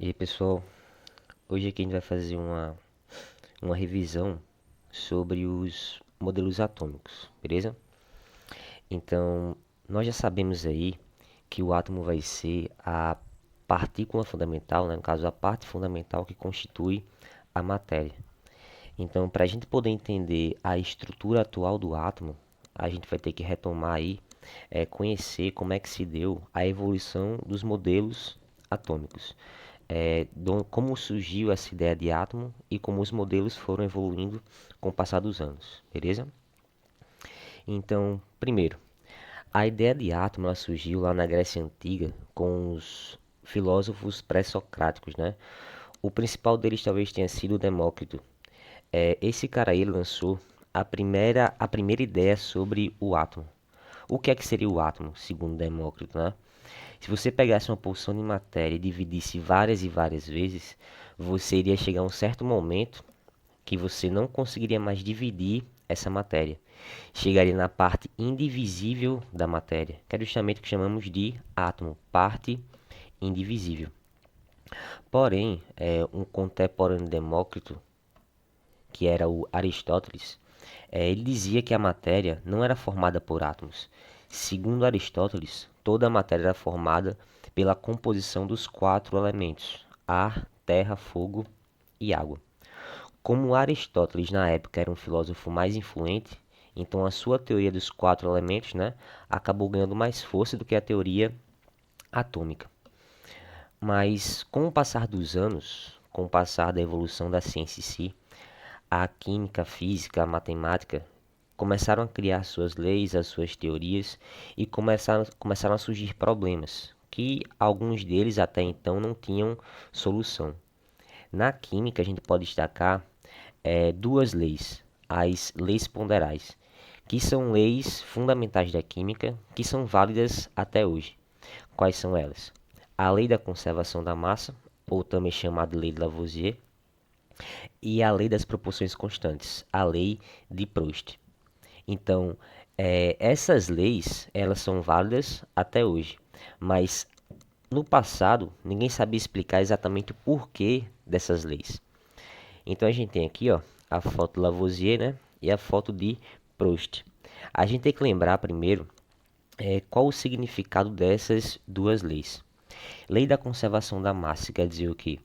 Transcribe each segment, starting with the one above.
E aí, pessoal, hoje aqui a gente vai fazer uma revisão sobre os modelos atômicos, beleza? Então, nós já sabemos aí que o átomo vai ser a partícula fundamental, né? No caso, a parte fundamental que constitui a matéria. Então, para a gente poder entender a estrutura atual do átomo, a gente vai ter que retomar aí, conhecer como é que se deu a evolução dos modelos atômicos. Como surgiu essa ideia de átomo e como os modelos foram evoluindo com o passar dos anos, beleza? Então, primeiro, a ideia de átomo ela surgiu lá na Grécia Antiga com os filósofos pré-socráticos, né? O principal deles talvez tenha sido Demócrito. Esse cara aí lançou a primeira ideia sobre o átomo. O que é que seria o átomo, segundo Demócrito, né? Se você pegasse uma porção de matéria e dividisse várias e várias vezes, você iria chegar a um certo momento que você não conseguiria mais dividir essa matéria. Chegaria na parte indivisível da matéria, que é justamente o que chamamos de átomo, parte indivisível. Porém, um contemporâneo de Demócrito, que era o Aristóteles, ele dizia que a matéria não era formada por átomos. Segundo Aristóteles, toda a matéria era formada pela composição dos quatro elementos: ar, terra, fogo e água. Como Aristóteles na época era um filósofo mais influente, então a sua teoria dos quatro elementos, né, acabou ganhando mais força do que a teoria atômica. Mas com o passar dos anos, com o passar da evolução da ciência em si, a química, a física, a matemática começaram a criar suas leis, as suas teorias e começaram a surgir problemas que alguns deles até então não tinham solução. Na química, a gente pode destacar duas leis, as leis ponderais, que são leis fundamentais da química que são válidas até hoje. Quais são elas? A lei da conservação da massa, ou também chamada lei de Lavoisier, e a lei das proporções constantes, a lei de Proust. Então, essas leis, elas são válidas até hoje, mas no passado, ninguém sabia explicar exatamente o porquê dessas leis. Então, a gente tem aqui, ó, a foto de Lavoisier, né, e a foto de Proust. A gente tem que lembrar primeiro qual o significado dessas duas leis. Lei da conservação da massa quer dizer o quê?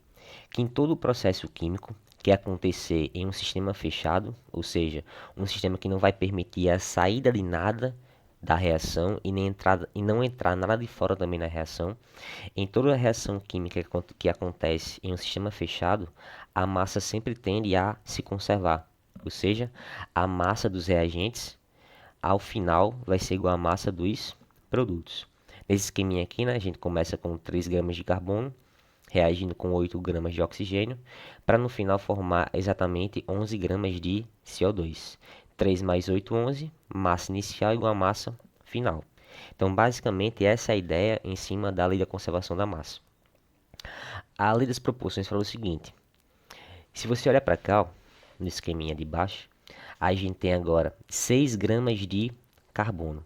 Que em todo o processo químico que acontecer em um sistema fechado, ou seja, um sistema que não vai permitir a saída de nada da reação e, nem entrada, e não entrar nada de fora também na reação, em toda a reação química que acontece em um sistema fechado, a massa sempre tende a se conservar, ou seja, a massa dos reagentes ao final vai ser igual à massa dos produtos. Nesse esqueminha aqui, né, a gente começa com 3 gramas de carbono, reagindo com 8 gramas de oxigênio, para no final formar exatamente 11 gramas de CO2. 3 mais 8, 11, massa inicial igual a massa final. Então, basicamente, essa é a ideia em cima da lei da conservação da massa. A lei das proporções fala o seguinte: se você olhar para cá, ó, no esqueminha de baixo, a gente tem agora 6 gramas de carbono.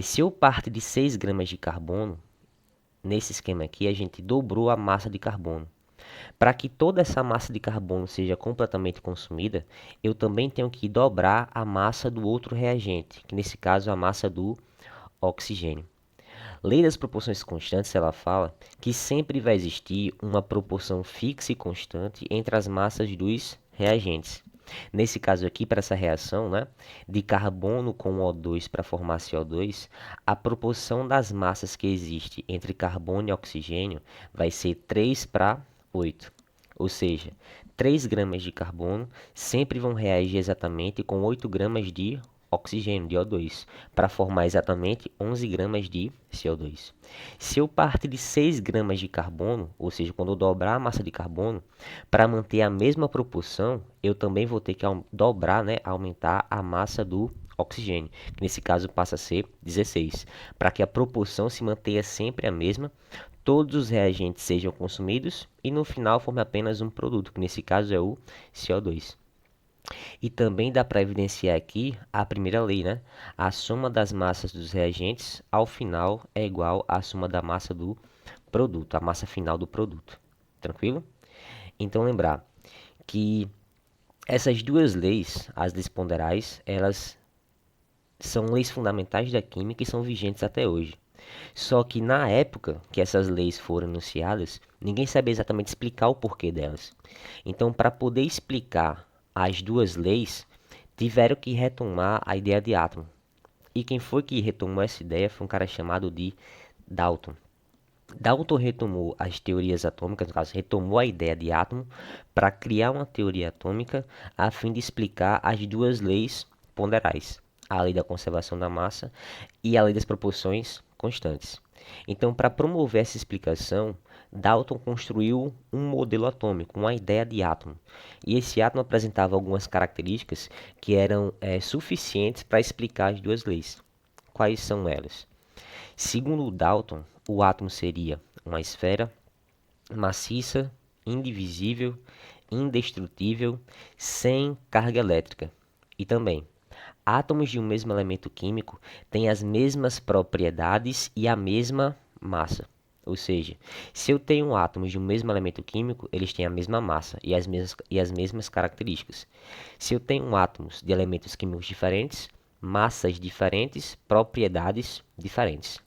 Se eu parto de 6 gramas de carbono, nesse esquema aqui, a gente dobrou a massa de carbono. Para que toda essa massa de carbono seja completamente consumida, eu também tenho que dobrar a massa do outro reagente, que nesse caso é a massa do oxigênio. Lei das proporções constantes, ela fala que sempre vai existir uma proporção fixa e constante entre as massas dos reagentes. Nesse caso aqui, para essa reação, né, de carbono com O2 para formar CO2, a proporção das massas que existe entre carbono e oxigênio vai ser 3 para 8. Ou seja, 3 gramas de carbono sempre vão reagir exatamente com 8 gramas de oxigênio, de O2, para formar exatamente 11 gramas de CO2. Se eu partir de 6 gramas de carbono, ou seja, quando eu dobrar a massa de carbono, para manter a mesma proporção, eu também vou ter que dobrar, né, aumentar a massa do oxigênio, que nesse caso passa a ser 16, para que a proporção se mantenha sempre a mesma, todos os reagentes sejam consumidos e no final forme apenas um produto, que nesse caso é o CO2. E também dá para evidenciar aqui a primeira lei, né? A soma das massas dos reagentes ao final é igual à soma da massa do produto, a massa final do produto. Tranquilo? Então lembrar que essas duas leis, as leis ponderais, elas são leis fundamentais da química e são vigentes até hoje. Só que na época que essas leis foram enunciadas, ninguém sabia exatamente explicar o porquê delas. Então, para poder explicar as duas leis, tiveram que retomar a ideia de átomo. E quem foi que retomou essa ideia foi um cara chamado de Dalton. Dalton retomou as teorias atômicas, no caso, retomou a ideia de átomo para criar uma teoria atômica a fim de explicar as duas leis ponderais, a lei da conservação da massa e a lei das proporções constantes. Então, para promover essa explicação, Dalton construiu um modelo atômico, uma ideia de átomo. E esse átomo apresentava algumas características que eram suficientes para explicar as duas leis. Quais são elas? Segundo Dalton, o átomo seria uma esfera maciça, indivisível, indestrutível, sem carga elétrica. E também, átomos de um mesmo elemento químico têm as mesmas propriedades e a mesma massa. Ou seja, se eu tenho átomos de um mesmo elemento químico, eles têm a mesma massa e as mesmas características. Se eu tenho átomos de elementos químicos diferentes, massas diferentes, propriedades diferentes.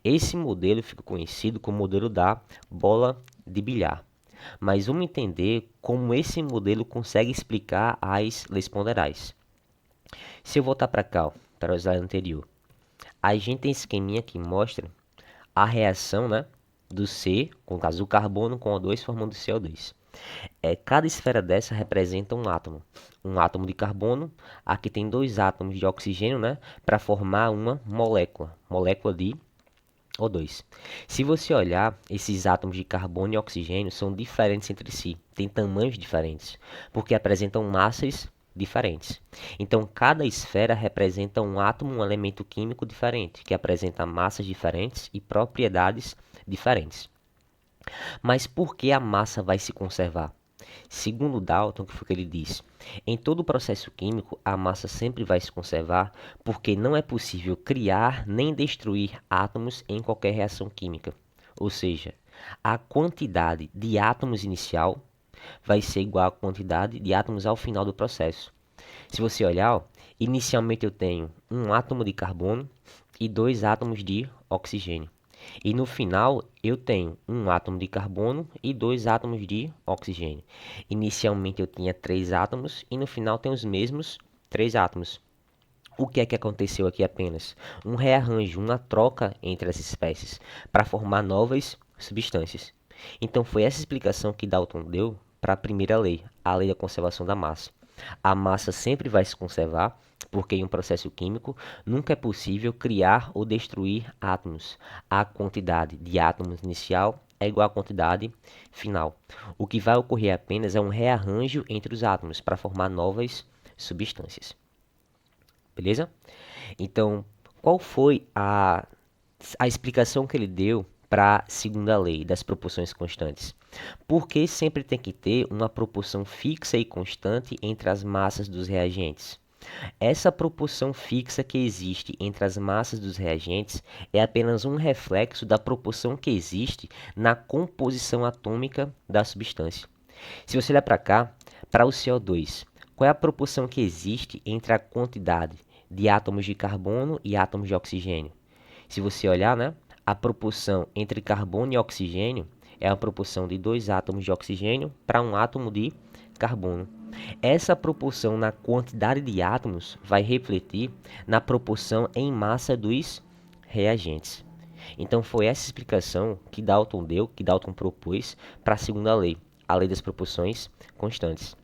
Esse modelo fica conhecido como modelo da bola de bilhar. Mas vamos entender como esse modelo consegue explicar as leis ponderais. Se eu voltar para cá, para o slide anterior, a gente tem esse esqueminha que mostra a reação, né, do C, com o caso do carbono com O2 formando CO2. Cada esfera dessa representa um átomo de carbono. Aqui tem dois átomos de oxigênio, né, para formar uma molécula de O2. Se você olhar, esses átomos de carbono e oxigênio são diferentes entre si, têm tamanhos diferentes, porque apresentam massas diferentes. Então, cada esfera representa um átomo, um elemento químico diferente, que apresenta massas diferentes e propriedades diferentes. Mas por que a massa vai se conservar? Segundo Dalton, que foi o que ele disse, em todo processo químico, a massa sempre vai se conservar porque não é possível criar nem destruir átomos em qualquer reação química. Ou seja, a quantidade de átomos inicial vai ser igual à quantidade de átomos ao final do processo. Se você olhar, ó, inicialmente eu tenho um átomo de carbono e dois átomos de oxigênio. E no final eu tenho um átomo de carbono e dois átomos de oxigênio. Inicialmente eu tinha três átomos e no final tem os mesmos três átomos. O que é que aconteceu aqui apenas? Um rearranjo, uma troca entre as espécies para formar novas substâncias. Então foi essa explicação que Dalton deu para a primeira lei, a lei da conservação da massa. A massa sempre vai se conservar, porque em um processo químico nunca é possível criar ou destruir átomos. A quantidade de átomos inicial é igual à quantidade final. O que vai ocorrer apenas é um rearranjo entre os átomos para formar novas substâncias. Beleza? Então, qual foi a explicação que ele deu para a segunda lei das proporções constantes? Porque sempre tem que ter uma proporção fixa e constante entre as massas dos reagentes. Essa proporção fixa que existe entre as massas dos reagentes é apenas um reflexo da proporção que existe na composição atômica da substância. Se você olhar para cá, para o CO2, qual é a proporção que existe entre a quantidade de átomos de carbono e átomos de oxigênio? Se você olhar, né, a proporção entre carbono e oxigênio é a proporção de dois átomos de oxigênio para um átomo de carbono. Essa proporção na quantidade de átomos vai refletir na proporção em massa dos reagentes. Então foi essa explicação que Dalton deu, que Dalton propôs para a segunda lei, a lei das proporções constantes.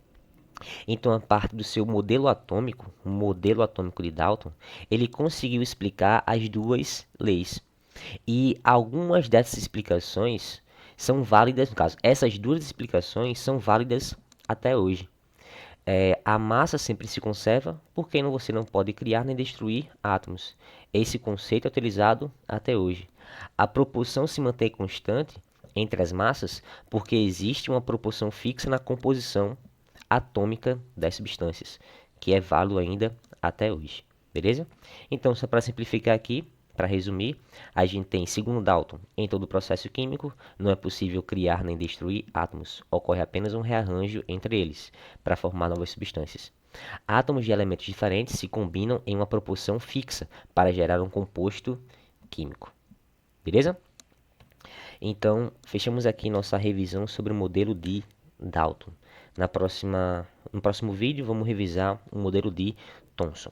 Então, a parte do seu modelo atômico, o modelo atômico de Dalton, ele conseguiu explicar as duas leis. E algumas dessas explicações são válidas, no caso, essas duas explicações são válidas até hoje. A massa sempre se conserva porque você não pode criar nem destruir átomos. Esse conceito é utilizado até hoje. A proporção se mantém constante entre as massas porque existe uma proporção fixa na composição atômica das substâncias, que é válido ainda até hoje. Beleza? Então, só para simplificar aqui, Para resumir, a gente tem, segundo Dalton, em todo processo químico, não é possível criar nem destruir átomos. Ocorre apenas um rearranjo entre eles, para formar novas substâncias. Átomos de elementos diferentes se combinam em uma proporção fixa para gerar um composto químico. Beleza? Então, fechamos aqui nossa revisão sobre o modelo de Dalton. No próximo vídeo, vamos revisar o modelo de Thomson.